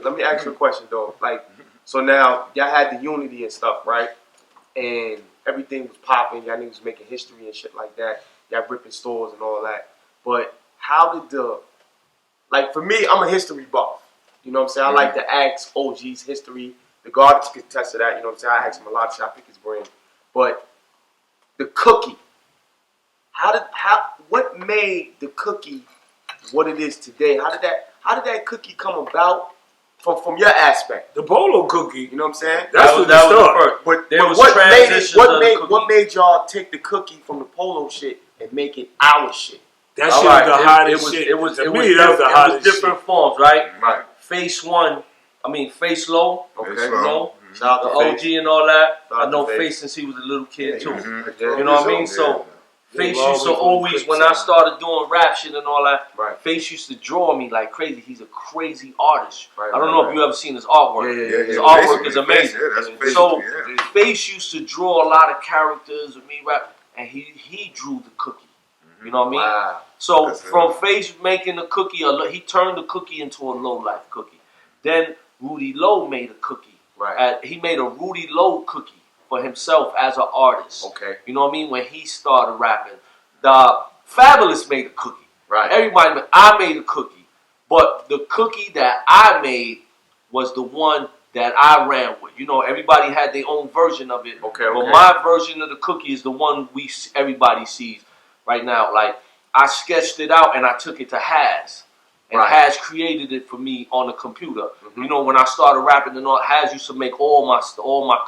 Let me ask you a question though. Like, so now y'all had the unity and stuff, right? And everything was popping. Y'all niggas was making history and shit like that. Y'all ripping stores and all that. But how did like for me, I'm a history buff. You know what I'm saying? I like to ask OG's history. The guards can attest to that. You know what I'm saying? I ask him a lot of shit. I pick his brain. But the cookie, what made the cookie what it is today? How did that cookie come about? From your aspect, the Polo cookie, you know what I'm saying? That was the first. But what made y'all take the cookie from the Polo shit and make it our shit? That shit was the hottest shit. It was different forms, right? Right. Face Low. Okay. You know, the OG and all that. I know Face since he was a little kid too. You know what I mean? So. Face used to always, when I started doing rap shit and all that, Face used to draw me like crazy. He's a crazy artist. I don't know if you ever seen his artwork. His artwork is amazing. So Face used to draw a lot of characters with me rap, and he drew the cookie. You know what I mean? So from Face making the cookie, he turned the cookie into a low life cookie. Then RudyloRakimAllah made a cookie. He made a RudyloRakimAllah cookie for himself as an artist. Okay. You know what I mean? When he started rapping. The Fabulous made a cookie. Right. Everybody, I made a cookie. But the cookie that I made was the one that I ran with. You know, everybody had their own version of it. Okay. But my version of the cookie is the one everybody sees right now. Like, I sketched it out and I took it to Has. And Has created it for me on the computer. You know, when I started rapping and all, Has used to make all my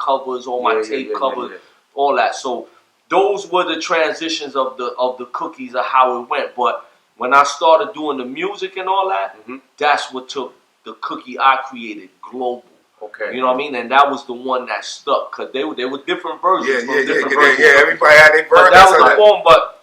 covers, all my tape covers, all that. So those were the transitions of the cookies of how it went. But when I started doing the music and all that, that's what took the cookie I created global. Okay. You know what I mean? And that was the one that stuck because they were different versions. Everybody had their version. But that was the form. But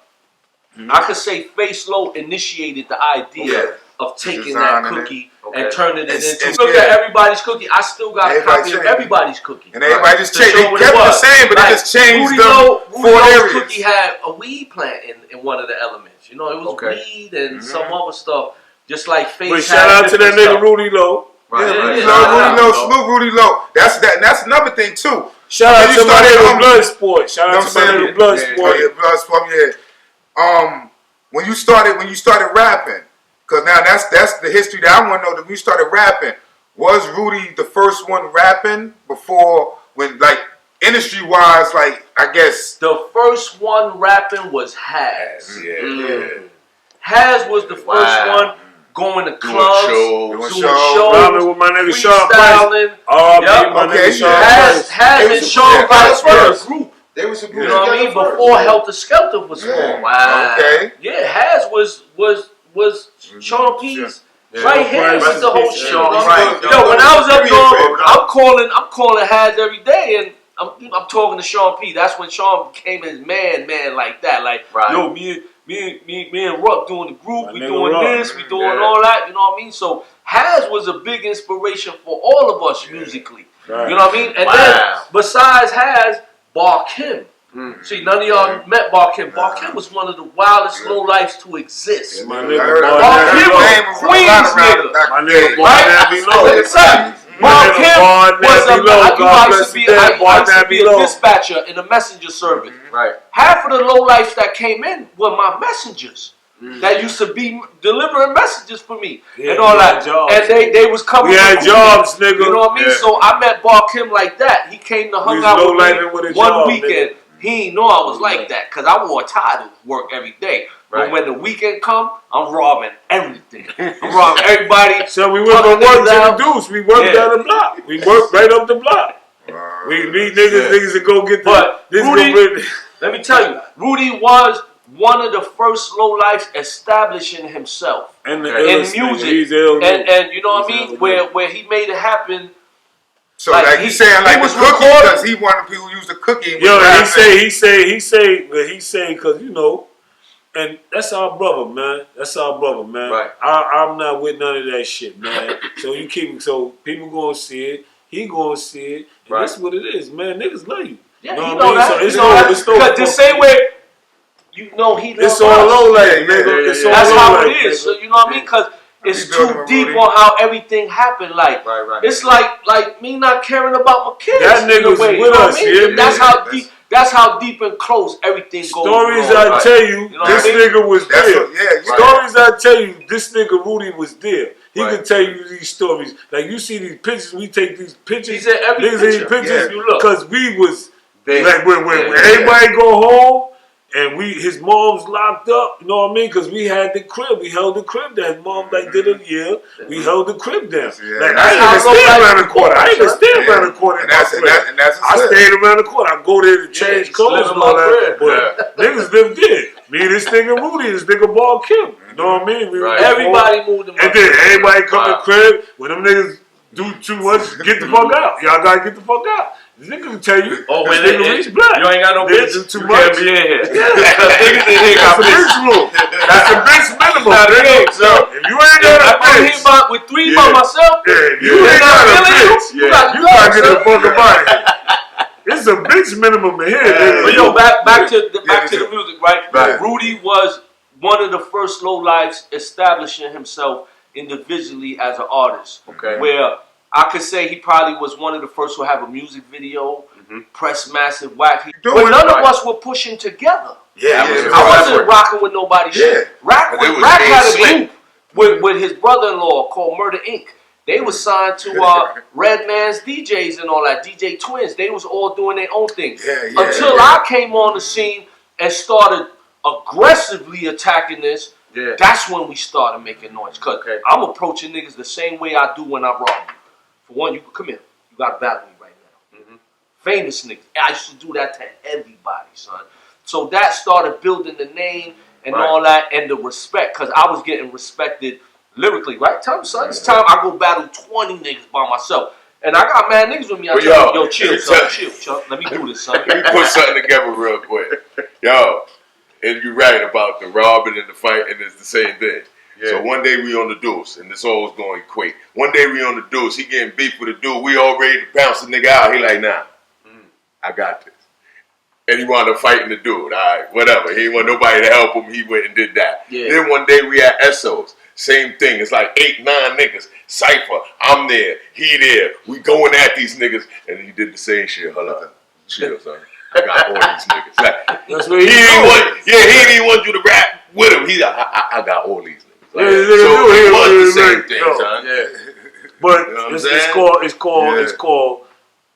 I could say Face Low initiated the idea of taking that cookie and turning it into. Look at everybody's cookie. I still got a copy of everybody's cookie. And everybody just changed. They kept the same, but they just changed them. RudyloRakimAllah's cookie had a weed plant in one of the elements. You know, it was weed and some other stuff. Just like Face. But shout out to that nigga RudyloRakimAllah. Salute RudyloRakimAllah. That's another thing too. Shout out to my nigga Bloodsport. Shout out to my nigga Bloodsport. Bloodsport. When you started rapping. Because now that's the history that I want to know. That when you started rapping, was Rudy the first one rapping before, when, like, industry-wise, like, I guess? The first one rapping was Has. Has was the first one going to clubs, doing shows, rhyming with my nigga Sean Price. Has and Sean Price were a group. They was a group. You know what I mean? Before Helter Skelter was formed. Yeah, Has was Sean P's right here with the whole shit. Yo, when I was up north, I'm calling Has every day, and I'm talking to Sean P. That's when Sean became his man like that. Like, yo, me and Ruck doing the group, we doing this, we doing all that. You know what I mean? So Has was a big inspiration for all of us musically. You know what I mean? And then besides Has, Kim. See, none of y'all met Kim. Kim was one of the wildest low lifes to exist. My nigga Kim was Queens nigga. My nigga Albi-Lo. I used to be a dispatcher in a messenger service. Half of the low lifes that came in were my messengers. That used to be delivering messages for me and all that. And they was coming. We had jobs, nigga. You know what I mean? So I met Kim like that. He came to hung out with me one weekend. He didn't know I was like that because I wore a tie to work every day. But when the weekend come, I'm robbing everything. I'm robbing everybody. So we went from work to the deuce. We worked down the block. We worked right up the block. We need niggas to go get this. Rudy, let me tell you, Rudy was one of the first low lifes establishing himself in music. And you know what I mean? Where he made it happen So like you saying like the cookie because he wanted people to use the cookie. Yo, he say because you know, and that's our brother, man. That's our brother, man. Right. I'm not with none of that shit, man. So people gonna see it. He gonna see it. And that's what it is, man. Niggas love you. Yeah, you know you what know I mean? that. So it's because the same way, you know he loves it's all low life, nigga. It's all that's low how life, it is. nigga. So you know what I mean? Because it's too deep on how everything happened. Like it's like me not caring about my kids. That nigga was with us, yeah. That's how deep and close everything goes. Stories I tell you, this nigga was there. Stories I tell you, this nigga Rudy was there. He can tell you these stories. Like you see these pictures, we take these pictures. He said every picture. You look. Because we was like when everybody go home and his mom's locked up. You know what I mean? Because we had the crib. We held the crib down. His mom did a year. We held the crib down. Like I ain't stand around the corner. I ain't stand around the corner. I stayed around the corner. I go there to change clothes and all that. But niggas lived there. Me, this nigga Rudy, this nigga Ball Kim. You know what I mean? Everybody moved them. And then everybody come to the crib. When them niggas do too much, get the fuck out. Y'all gotta get the fuck out. This nigga can tell you. Oh, when they Reese black. You ain't got no bitch. Do too you much. Can't be in here. That's a bitch rule. That's a bitch minimum. If you ain't got a bitch, I'm here with 3 by myself. You ain't got a bitch. You gotta get the fuck about it. It's a bitch minimum in here. But yo, back to the music, right? Rudy was one of the first lowlifes establishing himself individually as an artist. Okay. Where I could say he probably was one of the first to have a music video, press massive whack. But none of us were pushing together. I wasn't rocking with nobody shit. Rack had a group with his brother-in-law called Murder Inc. They was signed to Redman's DJs and all that, DJ Twins. They was all doing their own thing. Until I came on the scene and started aggressively attacking this, that's when we started making noise. Because I'm approaching niggas the same way I do when I rob you. For one, you can come here. You got to battle me right now. Famous niggas. I used to do that to everybody, son. So that started building the name and all that and the respect. Because I was getting respected lyrically, right? Tell me, son, it's time I go battle 20 niggas by myself. And I got mad niggas with me. I tell yo, chill, son, chill. Let me do this, son. Let me put something together real quick. Yo, and you're right about the robbing and the fight, and it's the same thing. So one day we on the deuce, and this all was going to equate. One day we on the deuce, he getting beef with a dude. We all ready to bounce the nigga out. He like, nah, I got this. And he wound up fighting the dude. All right, whatever. He didn't want nobody to help him. He went and did that. Then one day we at Essos. Same thing. It's like 8, 9 niggas. Cypher. I'm there. He there. We going at these niggas. And he did the same shit. Hold up. Chill, son. I got all these niggas. Like, that's what he didn't want you to rap with him. He like, I got all these niggas. Like, so it was the same thing, son. But it's called.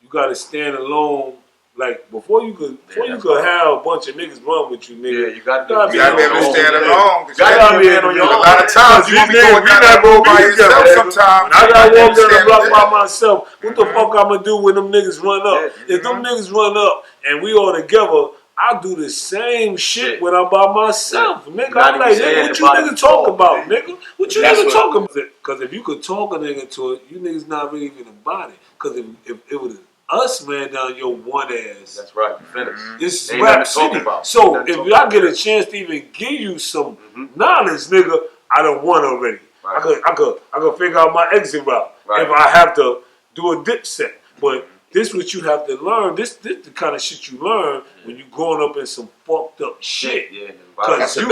You gotta stand alone. Like before you could have a bunch of niggas run with you, nigga. You gotta be able to stand alone. You gotta be on your own. A lot of times you be going down that road by yourself. Sometimes I gotta walk down the block by myself. What the fuck I'm gonna do when them niggas run up? If them niggas run up and we all together, I do the same shit when I'm by myself, nigga. I'm like, nigga, what you nigga talk about, nigga? What you nigga talking about? Because if you could talk a nigga to it, you niggas not really even about it. Because if it was us ran down your one ass. That's right, you finished. It's Rap City. So if I get a chance to even give you some knowledge, nigga, I done won already. I could figure out my exit route if I have to do a dip set. But this what you have to learn. This the kind of shit you learn when you growing up in some fucked up shit. Because you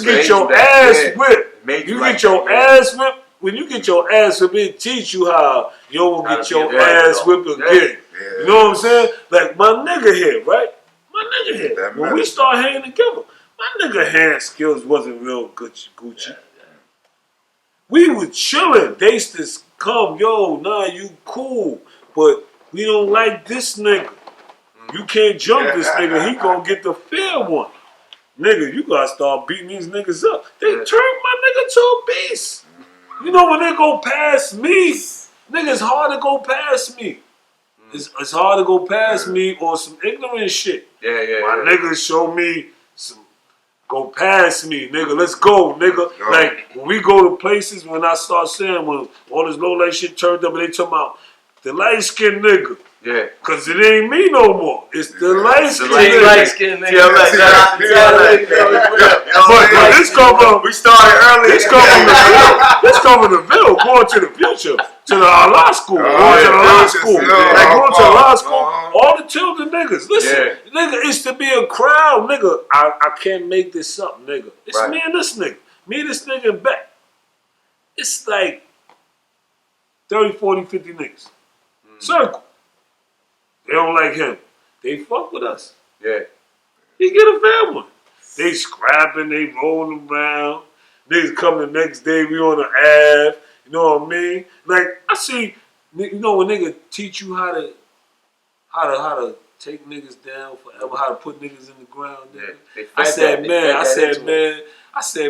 get your ass whipped. You get your ass whipped. When you get your ass whipped, it teach you how you don't get your ass whipped again. You know what I'm saying? Like my nigga here, right? My nigga here. When we start hanging together, my nigga hand skills wasn't real Gucci. We were chilling. They just come, yo, nah, you cool, but we don't like this nigga. You can't jump this nigga. He gonna get the fair one. Nigga, you gotta start beating these niggas up. They turned my nigga to a beast. You know when they go past me, nigga, it's hard to go past me. It's hard to go past me on some ignorant shit. My niggas show me some go past me, nigga. Let's go, nigga. Like when we go to places, when I start saying when all this low light shit turned up and they talking about the light-skinned nigga. Yeah. Cause it ain't me no more. It's the light-skinned nigga. But this come from, we started early. This come from the Ville. This come from the Ville, going to the future, to the law school, going to the law school, like going to the law school. All the children niggas, listen, nigga, it's to be a crowd, nigga. I can't make this up, nigga. It's me and this nigga, this nigga, and back. It's like 30, 40, 50 niggas. Circle. They don't like him. They fuck with us. Yeah. He get a fair one. They scrapping, they rolling around. Niggas come the next day, we on the Ave. You know what I mean? Like, I see, you know when nigga teach you how to take niggas down forever, how to put niggas in the ground, nigga. Yeah, I said,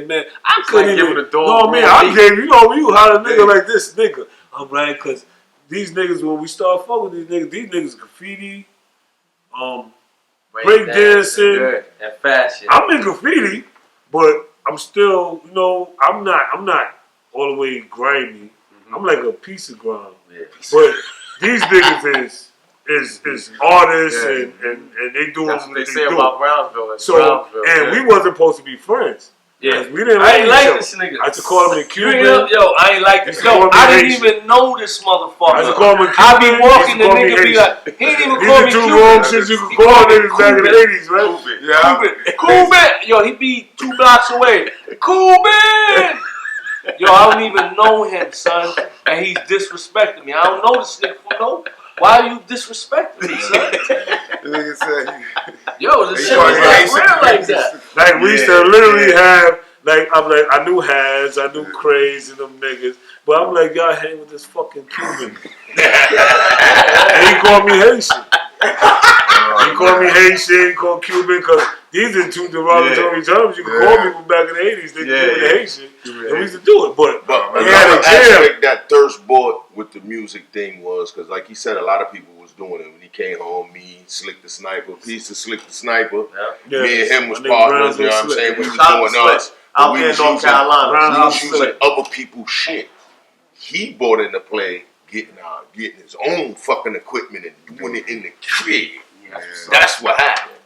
man, I couldn't like even, give it a you dog. know what I mean? I gave, you know, you how a nigga like this nigga. I'm right, cause these niggas, when we start fucking with these niggas graffiti, break dancing, and fashion. I'm in graffiti, but I'm still, you know, I'm not all the way grimy. I'm like a piece of grime. Yeah. But these niggas is artists and they doing That's what they say do. about Brownsville. So we wasn't supposed to be friends. Yeah, we didn't. I ain't like this nigga. I used to call him a Cuban. Yo, I ain't like this. Yo, I didn't even know this motherfucker. I used to call him a Cuban. I be walking, the nigga be like, he ain't even call me Cuban. These are two Cuban. wrong shit you could call niggas back in the 80s, right? Cuban. Yo, he be 2 blocks away. Cuban. Yo, I don't even know him, son, and he's disrespecting me. I don't know this nigga from no. Why are you disrespecting me, son? Yo, this shit was like real like that. Like we used to literally have, like I'm like, I knew Has, I knew Craze and them niggas, but I'm like, y'all hang with this fucking Cuban. And he called me Haitian. He called me Haitian, he called Cuban, because these are two derogatory terms you can call people back in the 80s. They Cuban and Haitian. And we used to do it. But another aspect that Thirst bought with the music thing was, because like he said, a lot of people was doing it. When he came home, me, Slick the Sniper, piece of Slick the Sniper. Yeah. Me and him was partners, you know what I'm saying? We was doing us. Out here in North Carolina. We was using other people's shit. He bought into play getting his own fucking equipment and doing it in the crib. That's what happened.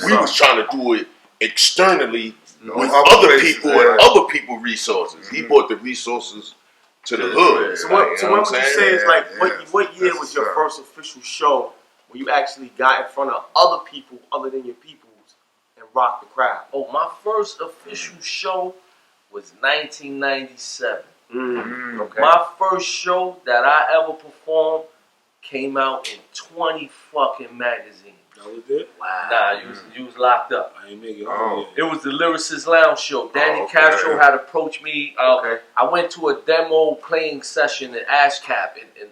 We was trying to do it externally with other people and other people resources. He brought the resources to the hood. So what would you say is like, what year was your first official show where you actually got in front of other people other than your peoples and rocked the crowd? Oh, my first official show was 1997. Okay. My first show that I ever performed came out in 20 fucking magazines. That was it? Wow. Nah, you was locked up. I ain't make it home yet. It was the Lyricist Lounge show. Danny Castro had approached me. I went to a demo playing session in ASCAP in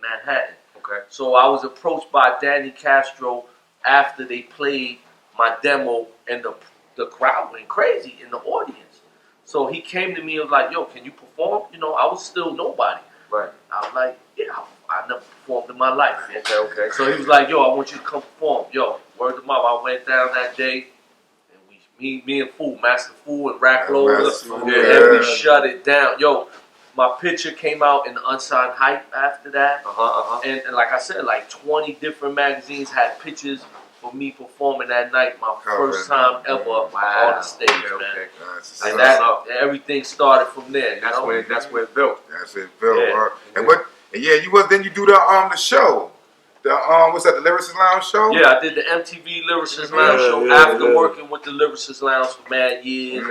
Manhattan. Okay. So I was approached by Danny Castro after they played my demo, and the crowd went crazy in the audience. So he came to me and was like, yo, can you perform? You know, I was still nobody. Right. I was like, yeah, I never performed in my life. Okay. So he was like, yo, I want you to come perform. Yo, word to mouth, I went down that day, and me and Fool, Master Fool and Rack Loader, and we shut it down. Yo, my picture came out in the Unsigned Hype after that. And like I said, like 20 different magazines had pictures for me performing that night, my first time ever on the stage, man. And that everything started from there. That's where it built. That's it built. And you do the show. What's that? The Lyricist Lounge show? Yeah, I did the MTV Lyricist Lounge show after working with the Lyricist Lounge for mad years,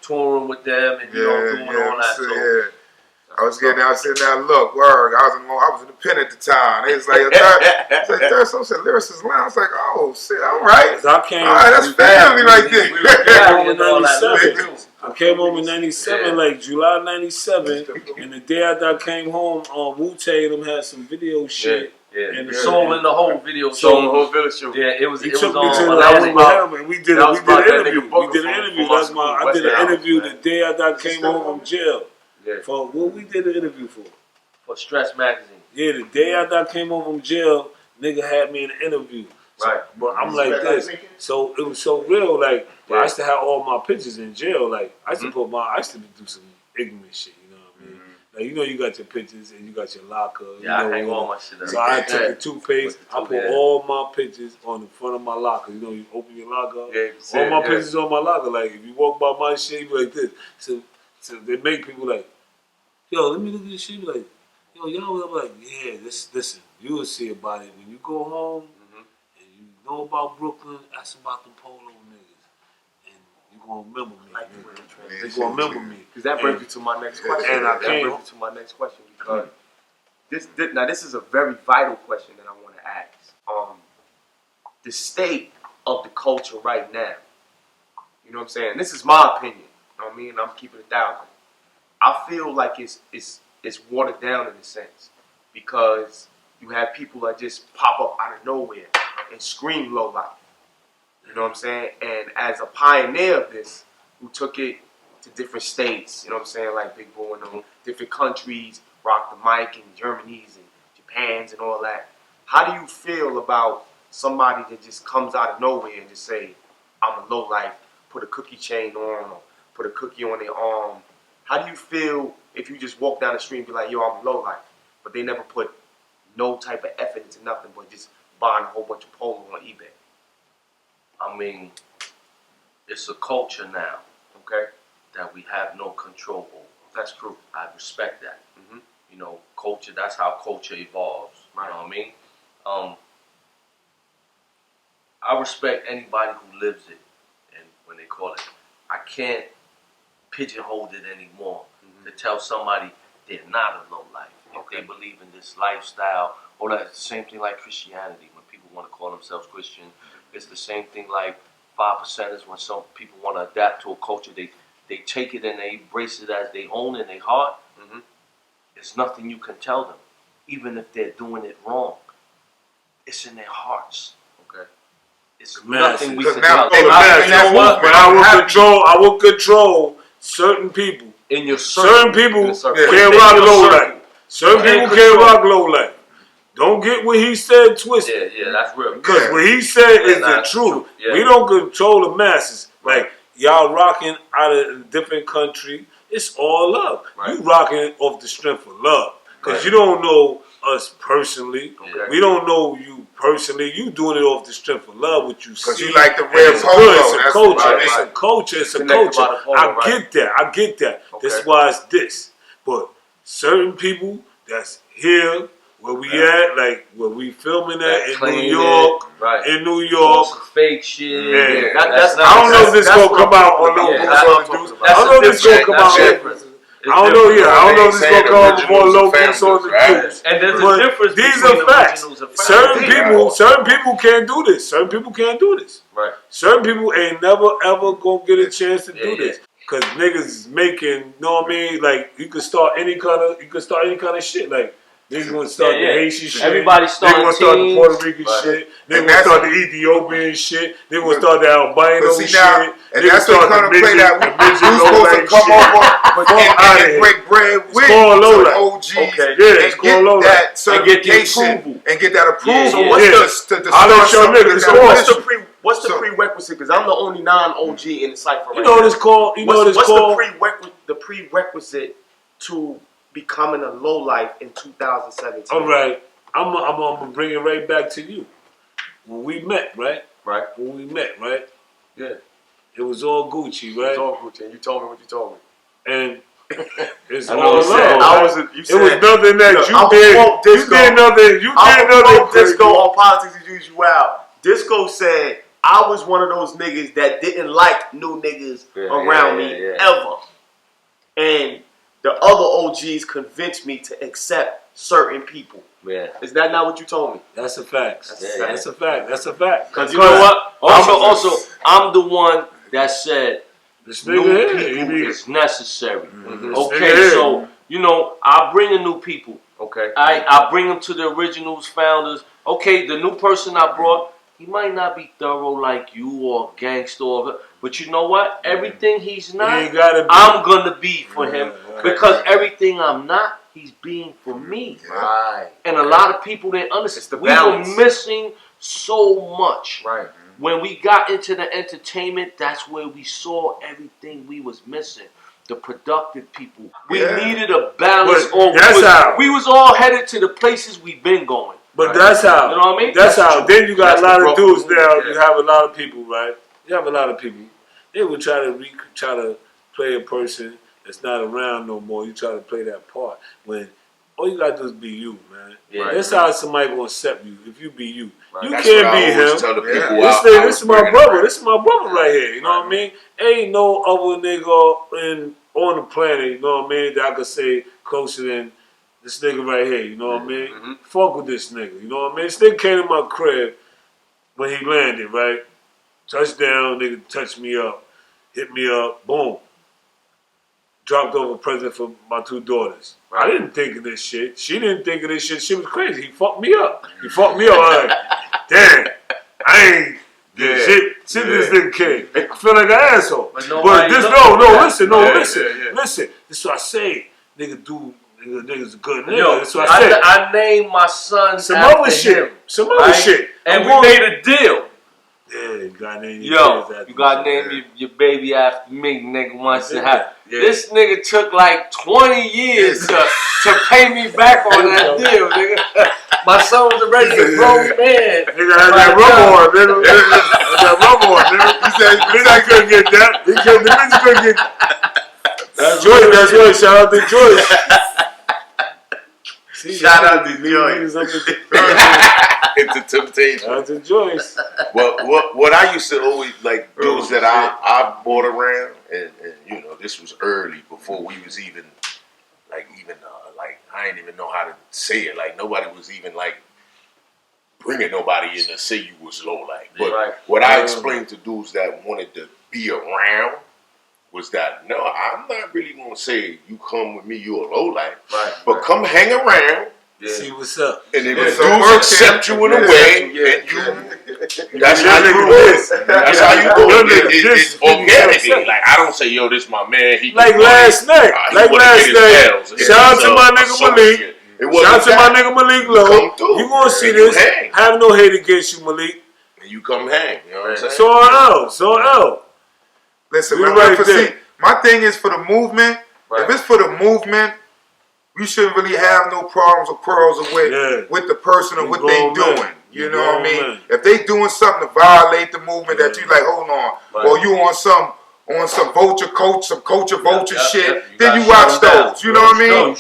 touring with them, and doing all that. I was sitting there, look, word. I was independent at the time. They was like, Thirstin said Lyricist Lounge. I was like, oh shit, all right. All right, that's family right there. I came home in 97, like July 97, and the day after I came home, Wu-Tay and them had some video shit. And the Soul in the Whole video show. The whole video show. Yeah, it was on. We did an interview. I did an interview the day after I came home from jail. For what we did an interview for? For Stress Magazine. Yeah, the day after I came home from jail, nigga had me in an interview. Right. But I'm like this. So it was so real, like, I used to have all my pictures in jail. Like, I used to do some ignorant shit, you know what I mean? Like, you know, you got your pictures and you got your locker. Yeah, you know, I hang all my shit up. So I took the toothpaste. I put all my pictures on the front of my locker. You know, you open your locker. All my pictures on my locker. Like, if you walk by my shit, you be like this. So they make people like, yo, let me look at this shit. Be like, yo, y'all. I'm like, yeah, listen. You will see about it when you go home and you know about Brooklyn. Ask about the Polo niggas, and you gonna remember me. They gonna remember me. Because that brings you to my next question. And that brings you to my next question because this is a very vital question that I want to ask. The state of the culture right now. You know what I'm saying? This is my opinion. You know what I mean? I'm keeping it 1,000. I feel like it's watered down in a sense because you have people that just pop up out of nowhere and scream low life. You know what I'm saying? And as a pioneer of this, who took it to different states, you know what I'm saying, like Big Boy and different countries, rock the mic in Germany's and Japan's and all that. How do you feel about somebody that just comes out of nowhere and just say, I'm a low life, put a cookie chain on or put a cookie on their arm? How do you feel if you just walk down the street and be like, yo, I'm low life, but they never put no type of effort into nothing but just buying a whole bunch of Polo on eBay? I mean, it's a culture now, okay, that we have no control over. That's true. I respect that. You know, culture, that's how culture evolves. You know what I mean? I respect anybody who lives it, and when they call it, I can't pigeonhole it anymore to tell somebody they're not a low life. If they believe in this lifestyle, or that's the same thing like Christianity. When people want to call themselves Christian, it's the same thing like 5%ers. When some people want to adapt to a culture, they take it and they embrace it as they own in their heart. It's nothing you can tell them, even if they're doing it wrong. It's in their hearts. Okay, it's nothing we can tell them. But I will control certain people. In your certain people can't rock low life. Certain people can't rock low life. Don't get what he said twisted. Yeah, that's real. Because what he said is the truth. We don't control the masses. Like, y'all rocking out of a different country. It's all love. You rocking off the strength of love. Because you don't know us personally. We don't know you personally. You doing it off the strength of love, what you see. Because you like the real Polo. It's a culture. It's a culture. It's a culture. I get that. That's why it's this. But certain people that's here, where we at, like where we filming at in New York, in New York, some fake shit. I don't know if this gonna come out on no Goose on the Deuce. I don't know if this gonna come out. I don't know if this gonna come out more low Goose on the Deuce. And there's a difference. These are facts. Certain people can't do this. Certain people can't do this. Certain people ain't never ever gonna get a chance to do this. Cause niggas is making, know what I mean? Like you could start any kind of shit. Like niggas gonna start the Haitian shit. Everybody starting Niggas gonna start the Puerto Rican shit. Niggas gonna start the Ethiopian shit. Niggas gonna start the albino shit. And that's the kind of play that we're supposed to come over and break bread with some OGs and get that certification and get that approval. So what's the prerequisite? Because I'm the only non-OG in the cipher right now. You know what it's called? What's the prerequisite to becoming a low life in 2017? All right, I'm gonna bring it right back to you. When we met, right? When we met, right? Yeah. It was all Gucci, right? It was all Gucci, and you told me what you told me. And it's all love. It was nothing that you did. You did nothing. You did nothing. Disco on Politics As UsuaLL. Disco said I was one of those niggas that didn't like new niggas around me ever, and the other OGs convinced me to accept certain people. Is that not what you told me? That's a fact. That's a fact. That's a fact. Because you know what? Also, I'm the one that said new people is necessary. Okay, so you know I bring in new people. Okay, I bring them to the originals, founders. Okay, the new person I brought, he might not be thorough like you or gangster, but you know what? Everything he's not, I'm gonna be for him because everything I'm not, he's being for me. And a lot of people didn't understand. We were missing so much. When we got into the entertainment, that's where we saw everything we was missing. the productive people. We needed a balance. We was all headed to the places we've been going. But that's how. You know what I mean? That's how. Then you got a lot of dudes now. You have a lot of people, right? You have a lot of people. They would try to play a person that's not around no more. You try to play that part when all you gotta do is be you, man. Yeah. That's how somebody gonna accept you if you be you. Right. You can't be him. This is my brother. This is my brother right here. You know what I mean? Ain't no other nigga on the planet. You know what I mean? That I could say closer than this nigga right here. You know what I mean? Fuck with this nigga. You know what I mean? This nigga came to my crib when he landed. Right? Touchdown. Nigga touched me up, hit me up. Boom. Dropped off a present for my 2 daughters. Right. I didn't think of this shit. She didn't think of this shit. She was crazy. He fucked me up. I like, damn, I ain't shit. Shit, this nigga came. I feel like an asshole. But this, listen. This is what I say. Nigga's a good nigga. That's what I said. I named my son some other shit. And we made a deal. Yeah, you gotta name you gotta name your baby after me, nigga. Once it happened. This nigga took like 20 years to pay me back on that deal, nigga. My son was a regular grown man. Nigga had that rubber on, nigga. He said, nigga couldn't get that. The nigga couldn't get that. That's Joyce. That's right. Shout out to Joyce. Shout out to Joyce. It's a temptation. Shout out to Joyce. Well, what I used to always like dudes that I bought around, and you know, this was early before we was even like I didn't even know how to say it. Like nobody was even like bringing nobody in to say you was low life. But what I explained to dudes that wanted to be around was that no, I'm not really gonna say you come with me, you're a low life. But come hang around. See what's up. And if dudes accept you in a way, and that's how you do it. That's how you do it. It's organically. Like, I don't say, yo, this my man. He like last night. Shout out to my nigga Malik. Shout out to my nigga Malik Low. You gonna see this. Have no hate against you, Malik. And you come hang. You know what I'm saying? So out. Listen, my thing is for the movement. If it's for the movement, we shouldn't really have no problems or quarrels with the person or what they doing. You know what I mean? If they doing something to violate the movement that you like, hold on, or you on some vulture coach, some culture vulture shit, then you watch those. You know what I mean? You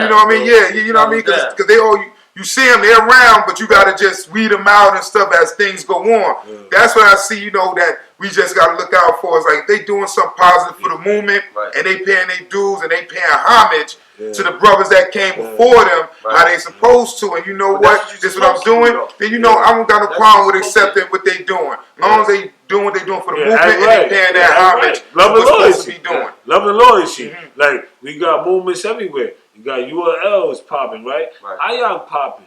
know what I mean? Yeah, you know what I mean? Because they all you see them, they're around, but you gotta just weed them out and stuff as things go on. That's what I see. You know that we just gotta look out for. It's like if they doing something positive for the movement and they paying their dues and they paying homage to the brothers that came before them, how they supposed to, and you know what? This is what I'm doing. Then you know I don't got no problem with accepting what they doing, as long as they doing what they doing for the movement and they paying that homage. Love and loyalty. Love and loyalty. Like we got movements everywhere. You got ULLs popping, right? ION popping.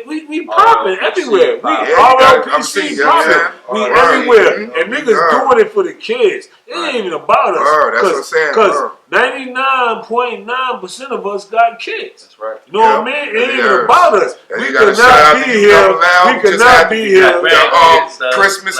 We popping everywhere. We RLPC popping. We everywhere. And niggas doing it for the kids. It ain't even about us. Because 99.9% of us got kids. That's right. You know what I mean? It ain't even about us. We could not be here. We could not be here. Christmas.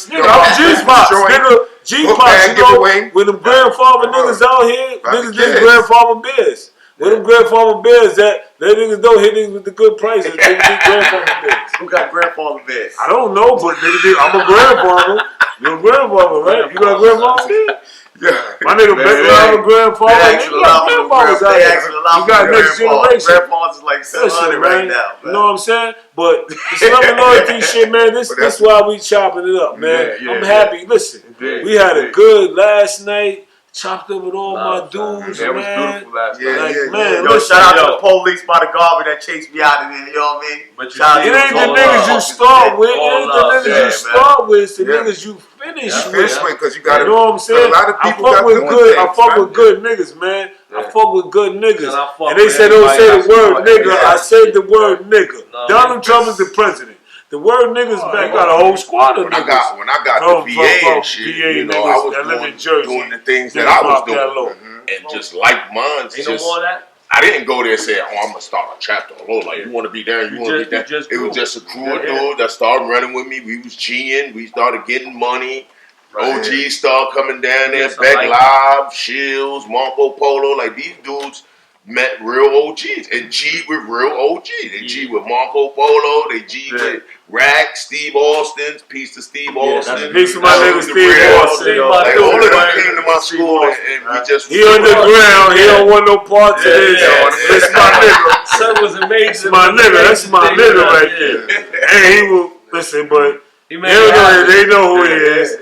Nigga, I'm G-Box. Nigga, G-Box, you know, when them grandfather niggas out here, niggas get grandfather beers. Where them grandfather bears that niggas don't hit niggas with the good prices. They get grandfather bears. Who got grandfather bears? I don't know, but nigga, I'm a grandfather. You're a grandfather, right? You got a grandfather bear? Yeah. My nigga I'm a grandfather. Nigga got grandfathers out there. You got next generation. Grandfathers like 700 right now. You know what I'm saying? But this love and loyalty shit, man, this why we chopping it up, man. I'm happy. Listen, we had a good last night. Chopped up with all my dudes, man. It was beautiful last night. Man, yo, shout out to the police by the garbage that chased me out of there, you know what I mean? But it ain't the niggas you start with, it ain't the niggas you start with, it's the niggas you finish with. Because you got you know what I'm saying? I fuck with good niggas, man. I fuck with good niggas. And they said don't say the word nigga. I said the word nigga. Donald Trump is the president. The word niggas back got a whole squad of niggas. When I got the VA and shit, you know, I was doing the things that I was doing. And just like mine, I didn't go there and say, oh, I'm going to start a chapter. Oh, like, you want to be there, you want to be there. It was just a crew of dudes that started running with me. We was G'ing. We started getting money. OG start coming down there, Beck Live, Shields, Marco Polo, like these dudes met real OGs and G with real OGs. They G with Marco Polo, they G with Rack, Steve Austin, peace to Steve Austin. Peace to my nigga Steve Austin. Like all of them came to my school and we just he underground, he don't want no parts of this. That's my nigga. Son was amazing. My nigga, that's my nigga right there. And he will listen, but they know who he is.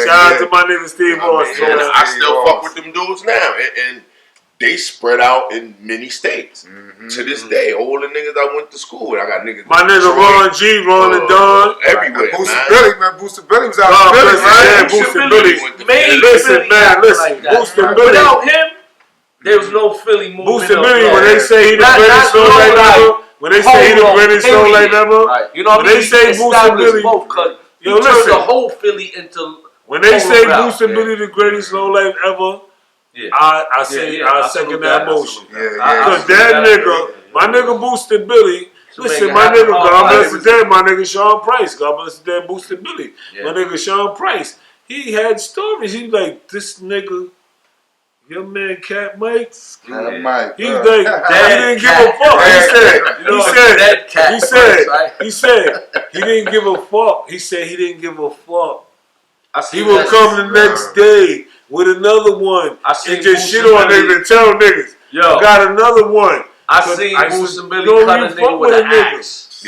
Shout out to my nigga Steve Austin. I still fuck with them dudes now. And they spread out in many states. To this day, all the niggas I went to school with, I got niggas. My nigga Ron G, Ron the Don. Everywhere, Boostin Billy was out in Philly, right? Boostin Billy. Listen, Boostin Billy. Without him, there was no Philly movement. Boostin Billy, when they say he the greatest soul like ever, when they say he the greatest soul like ever, you know what I mean? When they say Boostin Billy, you turned the whole Philly into. When they say Boostin Billy the greatest soul life ever, I second that motion. Because that nigga, my nigga Boostin Billy, listen, my nigga, God bless the dead, my nigga Sean Price, God bless the dead, Boostin Billy. My nigga Sean Price, he had stories. He like, this nigga, your man Cat Mike, he like, he didn't give a fuck. He said, he didn't give a fuck. He said he didn't give a fuck. He will come the next day with another one and just shit on niggas and tell niggas, I got another one. I seen Boostin Billy cut a nigga with an axe.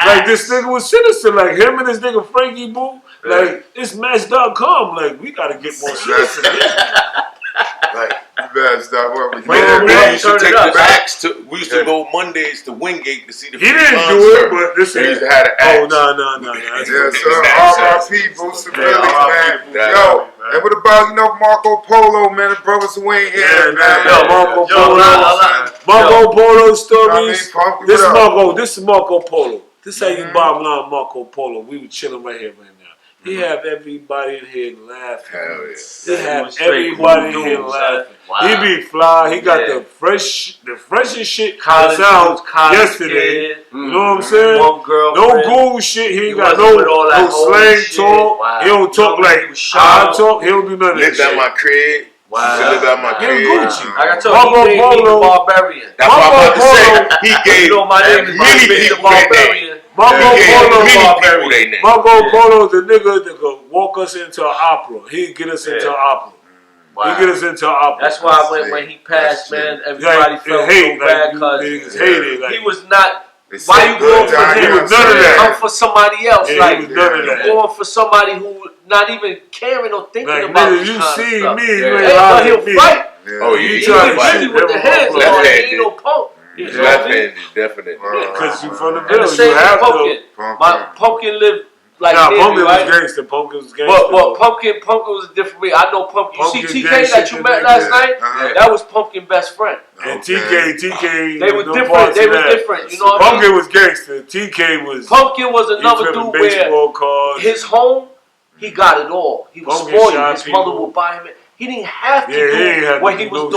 Like this nigga was sinister. Like him and this nigga Frankie Boo. Like it's Match.com. Like we gotta get more sinister. Like you better stop working. We used to take the axe to. We used to go Mondays to Wingate to see the. He didn't do it, but this is had an axe. Oh no. Yeah, sir. R.I.P. Boostin Billy, man. Yo. And what about, Marco Polo, man, the brothers who ain't here, man. Marco Polo stories. This is Marco Polo. This is how you bottom line Marco Polo. We were chilling right here right now. He have everybody in here laughing. Hell yeah. He have everybody in here laughing. He be fly. He got the freshest shit that sounds yesterday. You know what I'm saying? No Google shit. He ain't got no slang talk. He don't talk like I talk. He don't do none of that shit. Lived at my crib. Lived at my crib. I got told he gave me the Barbarian. That's what I'm about to say. He gave my name is many people their name. Marco Polo, the nigga that could walk us into an opera. He'd get us into an opera. He'd get us into an opera. That's why when he passed, man, everybody felt so bad because he was not. Why you going for him? He was none of that. I'm for somebody else. Like you going for somebody who not even caring or thinking about this you kind see of stuff. me, you But ain't he'll fight. Oh, He trying to fight with the hands. He ain't no punk. Left-handed, definitely. Because you from the And the village, same you have Pumpkin. to. Pumpkin lived like Pumpkin right? was gangster. Pumpkin was gangster. But Pumpkin was a different way. I know Pumpkin. You see TK that you met last night? That was Pumpkin best friend. And TK. They were different. They were different. You know what I mean? Pumpkin was gangster. TK was. Pumpkin was another dude where his home, he got it all. He was spoiled. His mother would buy him. He didn't have to do what he was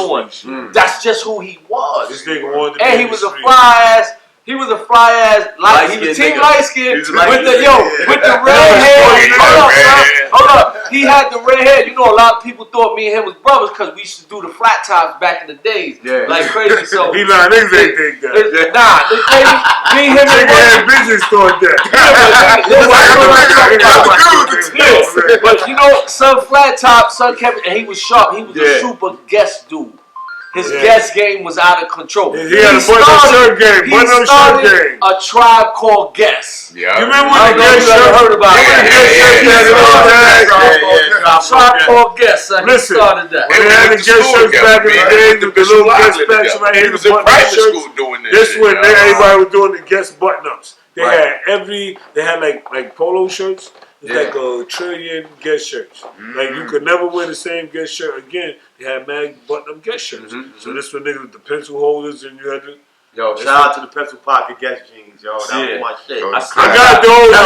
doing. That's just who he was. This nigga wanted to and he was a fly ass. He was a fly ass light. He was team light skin with the red hair. Hold up. He had the red hair. You know, a lot of people thought me and him was brothers because we used to do the flat tops back in the days. Like crazy. So he like niggas ain't think that. Nah, they crazy. Me and him had business thought that. But you know, son flat top, son Kevin, and he was sharp. He was a super guest dude. His guest game was out of control. He had a shirt game. He started a tribe called Guess. Yeah. You remember when the Guess shirt? Heard about Tribe called Guess. Listen, started that. when they had the Guess shirts back in the day, the little Guess packs right here, the button-up shirts. This when everybody was doing the Guess button-ups. They had like polo shirts. It's like a trillion Guess shirts. Like you could never wear the same Guess shirt again. They had mad button-up Guess shirts. So this was niggas with the pencil holders, and you had to. Yo, shout out to the pencil pocket Guess jeans, yo. That was my shit. I got those. I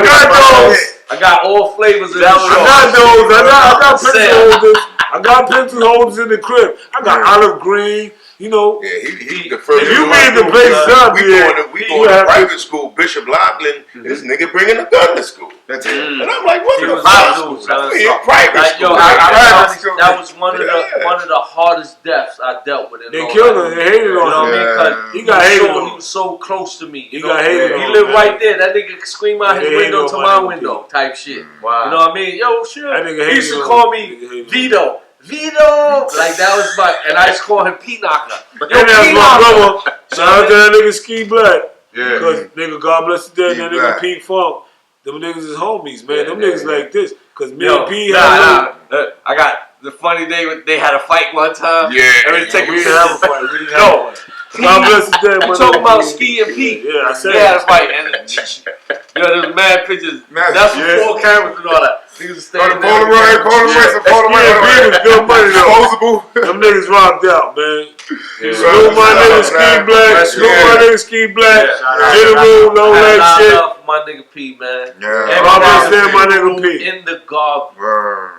got those. I got all flavors of the shorts. I got those. I got pencil holders. I got pencil holders in the crib. I got olive green. you know. Yeah, he the first. If you be in the places up here, we going to private school. Bishop Loughlin, this nigga bringing a gun to school. That's it. And I'm like, what the private fuck? Private school. That was one of the hardest deaths I dealt with. They killed him. They hated on him. You know what I mean? Because he got hated on. He was so close to me. He got hated on. He lived right there. That nigga could scream out his window to my window, type shit. Wow. You know what I mean? Yo, shit. He used to call me Vito. Like that was my, and I used to call him P Knocker. Yo, and that's my brother. Shout out to that nigga Ski Black. Yeah. Because nigga, God bless the dead, that nigga P Funk. Them niggas is homies, man. Them niggas like this. Because me and P I got the funny day, they had a fight one time. Yeah. We didn't have a fight. We didn't have a fight. God bless the dead. You talking about Ski and P? Yeah, I said they had a fight. And there's mad pictures. That's before cameras and all that. Niggas standing there. Polaroid. was good money though. Them niggas rocked out, man. Salute my nigga Ski Black. Salute my nigga Ski Black. General, no that shit. My nigga P, man. Yeah. My nigga P. In the garbage.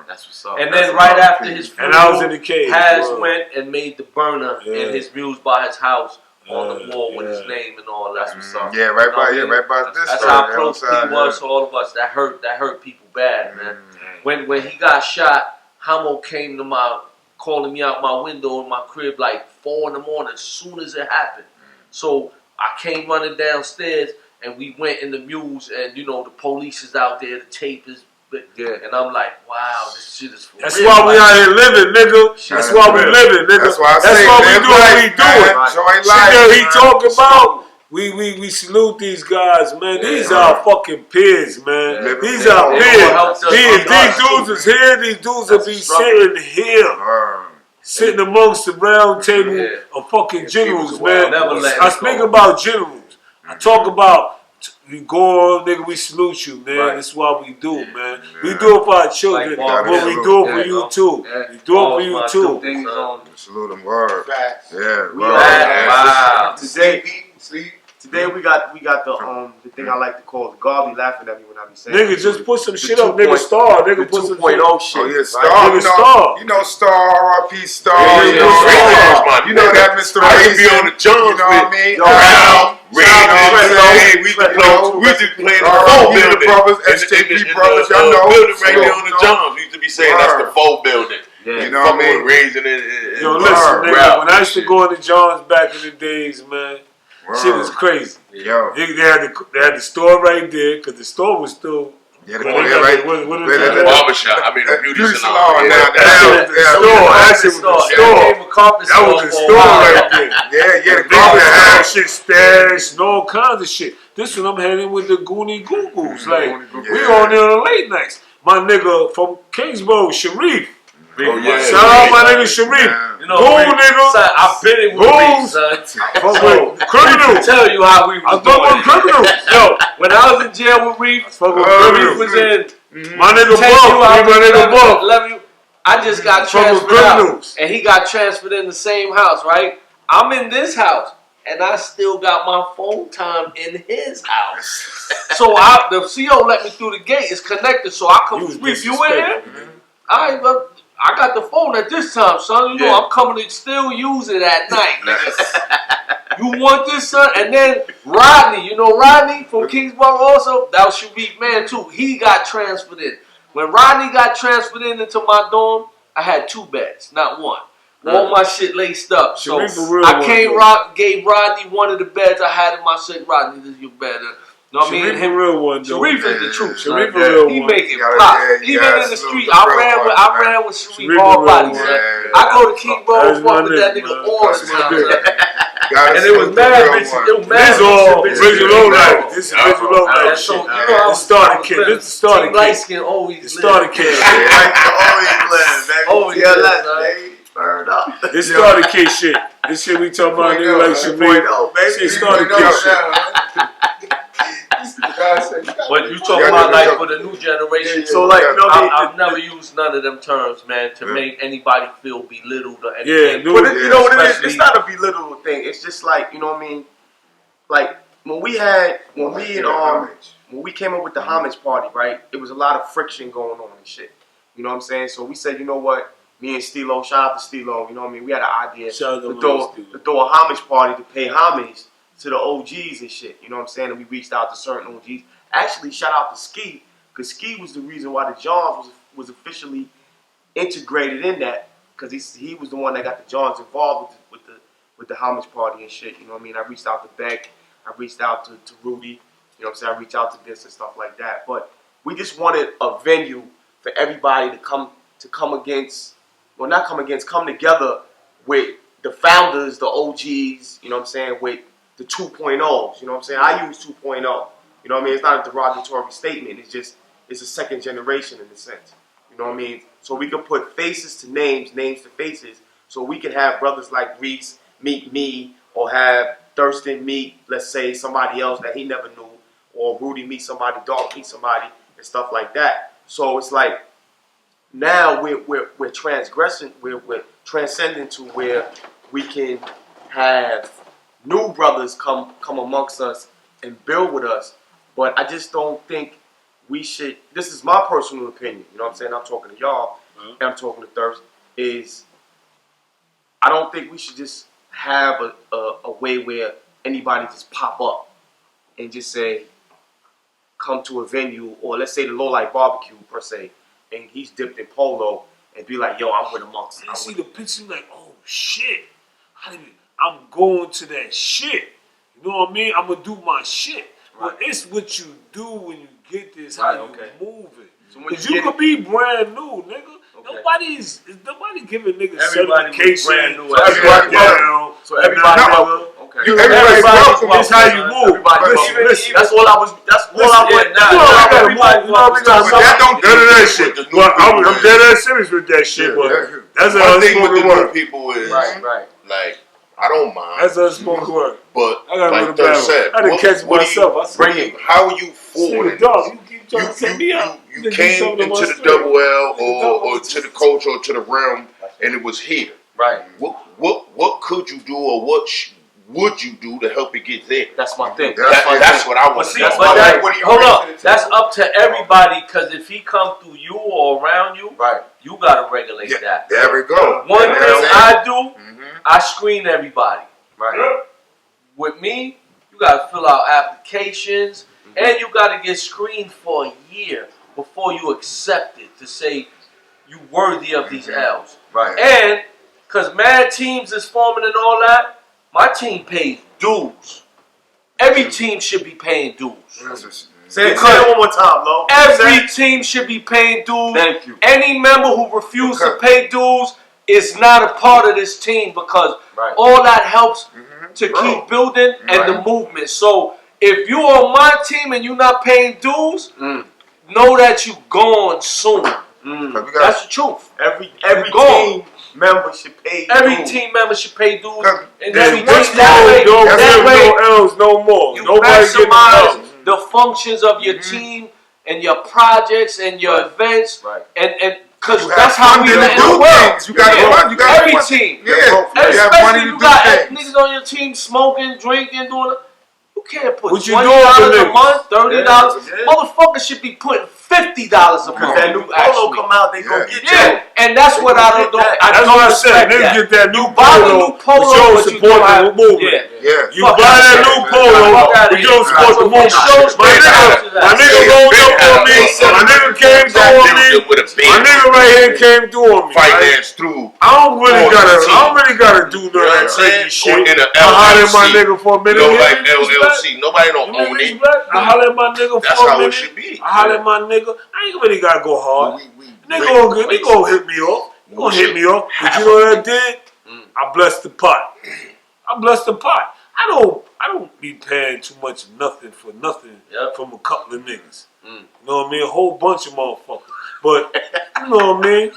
That's what's up. And then right after his funeral, and I was in the cave. Has went and made the burner in his muse by his house on the wall with his name and all that. That's what's up. Yeah, right by this. That's how close he was to all of us. That hurt people bad, man. When he got shot, Hamo came to calling me out my window in my crib like 4 in the morning as soon as it happened. So I came running downstairs and we went in the muse and you know the police is out there, the tape is and I'm like, wow, this shit is for real. That's why we out here living, nigga. That's why we living, nigga. That's why we do what we doing. Shit that he talking about. We salute these guys, man. These are fucking peers, man. These are peers. These dudes is here. These dudes will be sitting here. Sitting amongst the round table of fucking generals, man. I speak about generals. I talk about we go on, nigga, we salute you, man. That's what we do, man. We do it for our children, but we do it for you too. We do it for you too. Salute them, word. Yeah, wow. Today we got the thing I like to call the God be laughing at me when I be saying. Nigga, just put some shit up, nigga. Star, nigga, put some 2.0 shit. Oh yeah, Star. Nigga, Star. You know Star, R.I.P. Star. You know that Mr. Rasin. I be on the Jones with Brown, Reese, we used to play in the full building. Brothers, SJP brothers, y'all know. Building right there on the Jones. We used to be saying that's the full building. You know what I mean? Raising it. Yo, listen, nigga. When I used to go into John's back in the days, man. Shit was crazy. Yo. They had the store right there, because the store was still... Yeah, the barbershop. I mean, the beauty salon. That shit was the store. That was the store right there. Yeah, the barber had shit stashed and all kinds of shit. This one I'm heading with the Goonie Goo-Goos. Like, we on there on the late nights. My nigga from Kingsborough, Sharif. Shout out my nigga Sharif. You know, nigga. Son, I've been in with Reese, son. Criminals. Tell you how we was doing. Criminals. Yo, when I was in jail with Reese, Reese was in. My nigga Buck. I just got transferred out, and he got transferred in the same house, right? I'm in this house, and I still got my phone time in his house. So the CO let me through the gate. It's connected, so I come. Reese, you in here? I got the phone at this time, son. You know I'm coming to still use it at night. You want this, son? And then Rodney, you know Rodney from Kingsborough also? That was Sharif man too. He got transferred in. When Rodney got transferred into my dorm, I had 2 beds, not 1. All my shit laced up. So I gave Rodney one of the beds I had in my set. Rodney, this is your bed. You know what I mean? Him real one, though. Sharif is the truth. Sharif real he make it pop. Even in the street, I ran with Sharif all body, son. I go to Kingsborough, fuck with that nigga all the time. And it was mad bitches. It was mad bitches. This is all original life. This is original life. So, you know, this starter kit. This is starter kit. Light skin always live. Starter kit. Always live. This starter kit shit. This shit we talking about, nigga, like Sharif. This starter kit shit. But you talking about like for the new generation. So like, I've never used none of them terms, man, to make anybody feel belittled or anything. But you know what it is? It's not a belittled thing. It's just like, you know what I mean? Like when we came up with the homage party, right? It was a lot of friction going on and shit. You know what I'm saying? So we said, you know what? me and Stilo, shout out to Stilo, you know what I mean? We had an idea to throw a homage party to pay homage to the OGs and shit. You know what I'm saying? And we reached out to certain OGs. Actually, shout out to Ski, because Ski was the reason why the Johns was officially integrated in that, because he was the one that got the Johns involved with the homage party and shit. You know what I mean? I reached out to Beck. I reached out to Rudy. You know what I'm saying? I reached out to this and stuff like that. But we just wanted a venue for everybody to come against, well, not come against, come together with the founders, the OGs, you know what I'm saying, with the 2.0s, you know what I'm saying? I use 2.0, you know what I mean? It's not a derogatory statement. It's a second generation in a sense, you know what I mean? So we can put faces to names, names to faces, so we can have brothers like Reese meet me, or have Thirstin meet, let's say, somebody else that he never knew, or Rudy meet somebody, Dog meet somebody, and stuff like that. So it's like, now we're transgressing, we're transcending to where we can have new brothers come amongst us and build with us. But I just don't think we should, this is my personal opinion, you know what I'm saying? I'm talking to y'all, and I'm talking to Thirst, is I don't think we should just have a way where anybody just pop up and just say, come to a venue, or let's say the Low Light Barbecue per se, and he's dipped in Polo, and be like, yo, I'm with amongst. I see the picture like, oh shit, I'm going to that shit. You know what I mean? I'm gonna do my shit. Right. But it's what you do when you get this, how you move it. Because you could be brand new, nigga. Okay. Nobody giving niggas certification. So everybody down. So everybody welcome. Okay. Everybody's welcome. That's how you move. Listen, that's all I was. That's all I was. That don't do that shit. Well, I'm dead ass serious with that shit. But that's a thing with the new people is like, I don't mind. That's a unspoken word. But like Thirst said, I didn't catch myself. How are you forwarding? You came into the double L or to the culture or to the realm, and it was here. Right. What could you do, or what would you do to help it get there? That's my thing. That's what I want to see. Hold on. That's up to everybody, because if he come through you or around you, you gotta regulate that. There we go. One thing I do, I screen everybody. Right. With me, you gotta fill out applications. And you got to get screened for a year before you accept it to say you worthy of these L's. Right. And because mad teams is forming and all that, my team pays dues. Every team should be paying dues. Say it one more time, Lo. Every team should be paying dues. Thank you. Any member who refuses to pay dues is not a part of this team, because all that helps to keep building and the movement. So if you on my team and you're not paying dues, know that you gone soon. That's the truth. Every team member should pay dues. Every team member should pay dues. And that way, no L's no more. You maximize the functions of your team and your projects and your events. And because that's how we let it work. You got to run. You got every team. Especially you got niggas on your team smoking, drinking, doing it. You can't put $20 a month, $30. Motherfuckers should be putting $50 a month. That new Polo come out, they gonna get you. And that's what I don't. That's what I said. Niggas get that new Polo, but you don't support the movement. You buy that new Polo, but you don't support the movement. My nigga rolled up on me. My nigga came through on me. My nigga right here came through on me. Finance through. I don't really gotta do none of that crazy shit. I hollered at my nigga for a minute. LLC. Nobody don't own it. I hollered at my nigga for a minute. That's how it should be. I hollered at my nigga. I ain't really gotta go hard. Nigga gonna hit me off. You gonna hit me off. But you know what I did? I blessed the pot. I don't be paying too much of nothing for nothing from a couple of niggas. You know what I mean? A whole bunch of motherfuckers. But you know what I mean?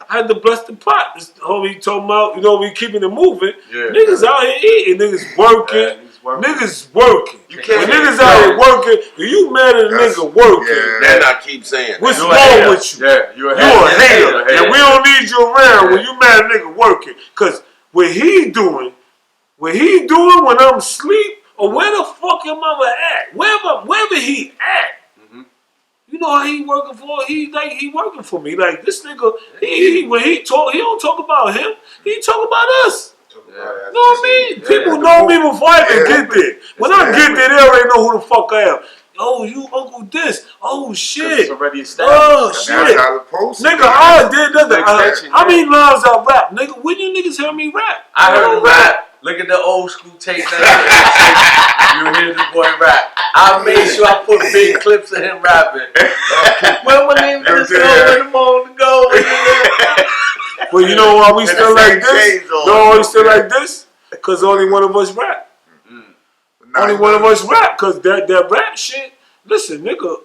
I had to bless the pot. This homie talking about, you know, we keeping it moving. Niggas out here eating, niggas working. Niggas working. When niggas out here working, you mad at a nigga working. Then I keep saying, what's wrong with you? You a hater. And we don't need you around when you mad at a nigga working. Cause what he doing when I'm asleep, or where the fuck your mama at? Wherever he at. You You know how he working for? He working for me. Like this nigga, when he talk, he don't talk about him. He talk about us. You know what I mean? People know me before I even get there. When I get there, they already know who the fuck I am. Oh, you Uncle this. Oh, shit. It's already established. Oh, shit. Nigga, I did nothing. How many lines I rap? Nigga, when you niggas hear me rap? I heard rap. Look at the old school tape. You hear the boy rap. I made sure I put big clips of him rapping. Well, my name is Go in the morning to go. But you know why we still like this? You know why we still like this? Because only one of us rap. Only one of us rap, because that rap shit, listen, nigga,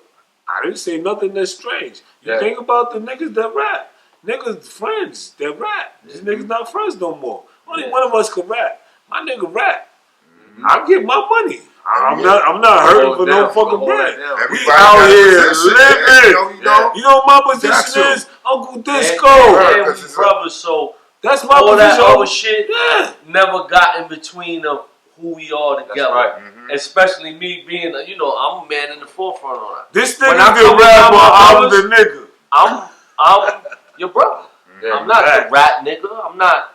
I didn't say nothing that's strange. You think about the niggas that rap. Niggas friends that rap. These niggas not friends no more. Only one of us can rap. My nigga rap. I get my money. I'm not hurting for no fucking bread. We out here living. You know what my position is? Uncle Disco. Yeah, we brothers, so that's my all position. That other shit never got in between of who we are together. Right. Especially me being, you know, I'm a man in the forefront on that. This nigga's the rapper, I'm the nigga. I'm your brother. I'm not the rap nigga. I'm not.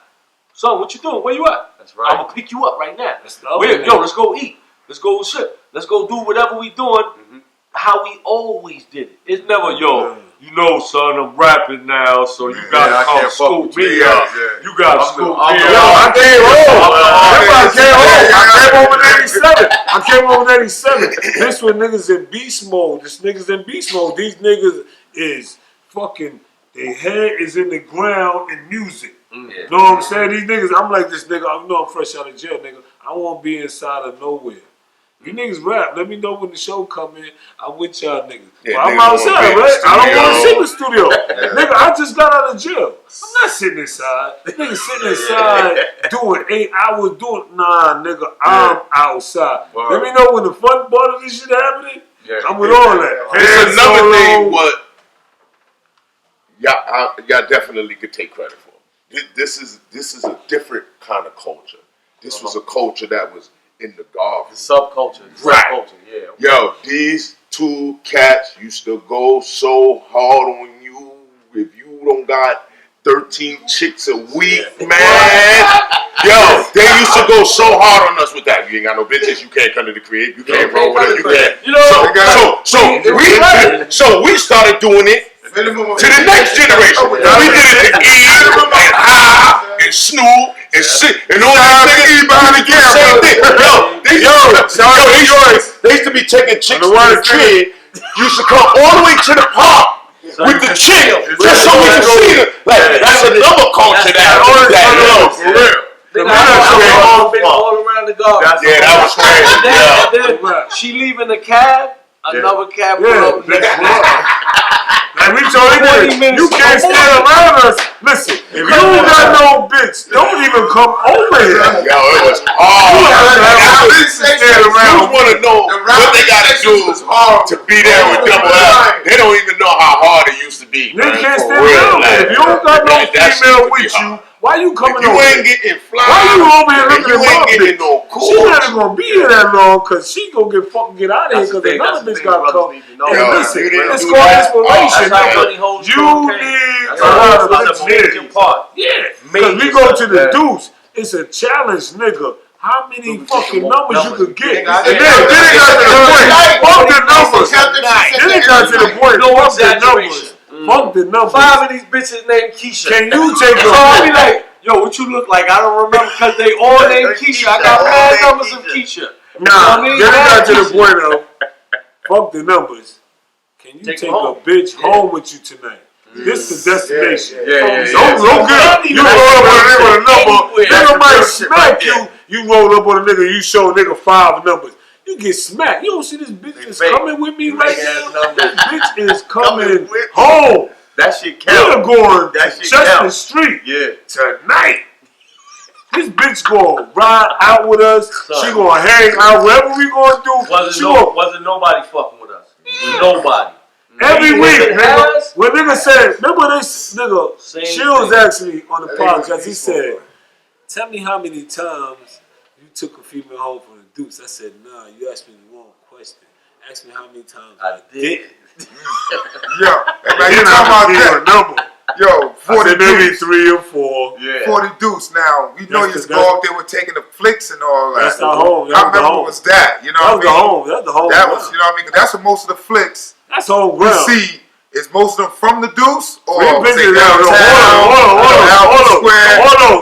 Son, what you doing? Where you at? That's right. I'm gonna pick you up right now. Yo, let's go eat. Let's go shit. Let's go do whatever we doing. How we always did it. It's never you know, son, I'm rapping now, so you gotta come scoop me up. You gotta scoop me up. I came home. I came over in 87. I came over in 87. This when niggas in beast mode. This niggas in beast mode. These niggas is fucking, their head is in the ground in music. You know what I'm saying? These niggas, I'm like this nigga, I know I'm fresh out of jail, nigga. I won't be inside of nowhere. You niggas rap. Let me know when the show come in. I'm with y'all niggas. Yeah, I'm outside, right? I don't want to sit in the studio. Nigga, I just got out of jail. I'm not sitting inside. Nigga sitting inside doing 8 hours doing. Nah, nigga, I'm outside. Let me know when the fun part of this shit happening. I'm with all that. There's another thing what y'all definitely could take credit for. This is a different kind of culture. This was a culture that was in the garden. Subculture. Right. Yo, these two cats used to go so hard on you if you don't got 13 chicks a week, man. Yo, they used to go so hard on us with that. You ain't got no bitches, you can't come to the crib, you can't roll with it, you can't. You know, so we started doing it to the next generation. We did it to E and I and Snoop and shit and all these niggas behind the same thing. They used to be taking chicks to the crib. Used to come all the way to the park with the chick just so we could see them. Like that's another culture that for real. All around the garden. Yeah, that was crazy. And then she leaving the cab. Another cab pull up next And we told him, you can't stand around us. Listen, if you don't got no bitch, don't even come over here. Yo, it was hard. You want to know what they got to do to be there with Double L. They don't even know how hard it used to be. They can't stand around. If you don't got no female with you, why you coming over? You ain't getting fly. Why you over here looking at my bitch? No cool. She not gonna be here that long because she gonna get out of here because another bitch gotta come. And listen, it's called inspiration. You need a lot of bitches. Yeah, because we go to the Deuce. It's a challenge, nigga. How many fucking numbers you could get? And then it got to the point. Fuck the numbers. Then it got to the point. Fuck the numbers. Fuck the numbers. 5 of these bitches named Keisha. Can you take a I'll be like, yo, what you look like? I don't remember because they all named Keisha. I got mad numbers of Keisha. Nah, then it got to the point of fuck the numbers. Can you take a bitch home with you tonight? This is the destination. Don't get you roll up on a nigga with a number. Nigga might smack you. You roll up on a nigga, you show a nigga 5 numbers. You get smacked. You don't see this bitch is coming with me right now. This bitch is coming home. That shit count. We're going Chester Street tonight. This bitch gonna ride out with us. She gonna hang out. Whatever we gonna do. Wasn't nobody fucking with us. Nobody. Every week, nigga. When nigga said, remember this nigga, Shields actually on the podcast, he said, tell me how many times you took a female home from the Deuce. I said, nah, you asked me the wrong question. Ask me how many times I did. Yo, like you talking about that number. Yo, 40 maybe 3 or 4. Yeah. 40 deuce. Now, we know you just go up there with taking the flicks and all that. That's the home. I remember was that. You know what I mean? That's the home. That was, you know what I mean? Because that's what most of the flicks that's home ground. we see. Is most of them from the deuce or Hold on.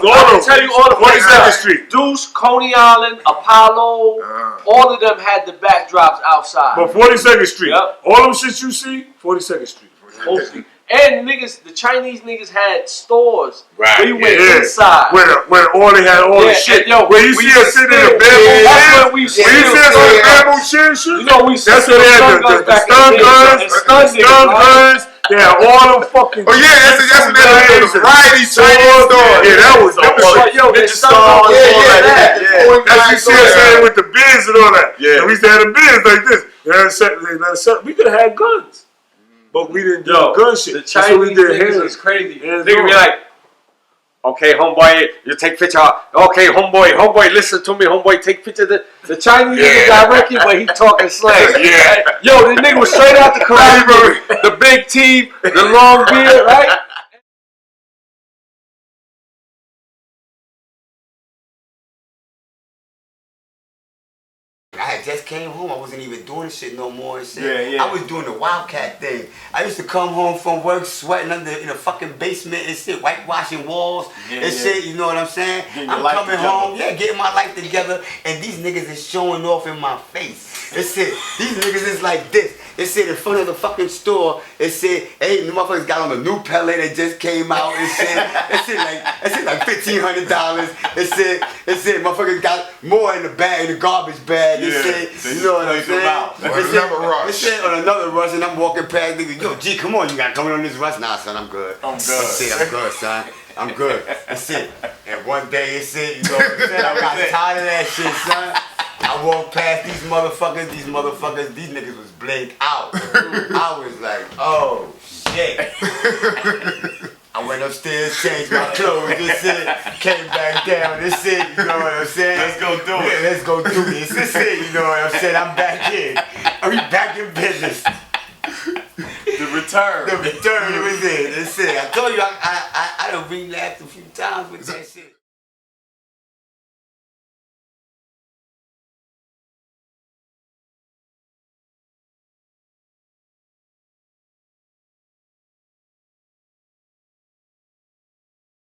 I tell you all the 42nd Street. Deuce, Coney Island, Apollo, all of them had the backdrops outside. But 42nd Street. Yep. All them shit you see, 42nd Street. Mostly. And niggas, the Chinese niggas had stores where you went inside. Where all they had all the shit. Where you see us sitting in the bamboo that's we see us in the bamboo chair shit. You know, we that's where they had the stun guns. They had all them fucking. Oh yeah, that's what they had. The variety Chinese store. Yeah, that was the stars. That's you see us saying with the bins and all that. Yeah, we used to have the bins like this. We could have had guns. But we didn't do gun shit. The Chinese niggas is crazy. Niggas be like, okay, homeboy, you take picture. Okay, homeboy, listen to me, homeboy, take picture. The Chinese nigga directly, but he talking slang. Yo, this nigga was straight out the karate, the big teeth, the long beard, right? I just came home. I wasn't even doing shit no more and shit. I was doing the wildcat thing. I used to come home from work sweating under in a fucking basement and shit, whitewashing walls and shit, you know what I'm saying? I'm coming home, getting my life together, and these niggas is showing off in my face. It said, these niggas is like this. It said in front of the fucking store, it said, hey, the motherfuckers got on a new pellet that just came out. It said like $1,500. It said motherfuckers got more in the bag, in the garbage bag. It said, you know what I'm saying? It said on another rush, and I'm walking past niggas, yo, G, come on, you gotta come in on this rush. Nah, son, I'm good. I'm good, son. I'm good. That's it. And one day it said, you know what I'm saying? I got tired of that shit, son. I walked past these motherfuckers, these niggas was blanked out. I was like, oh, shit. I went upstairs, changed my clothes, this it, came back down, this it, you know what I'm saying? Let's go do it. Let's go do this, this it, you know what I'm saying? I'm back in. Are we back in business? The return. The return was in, that's it. I told you, I done relapsed a few times with that shit.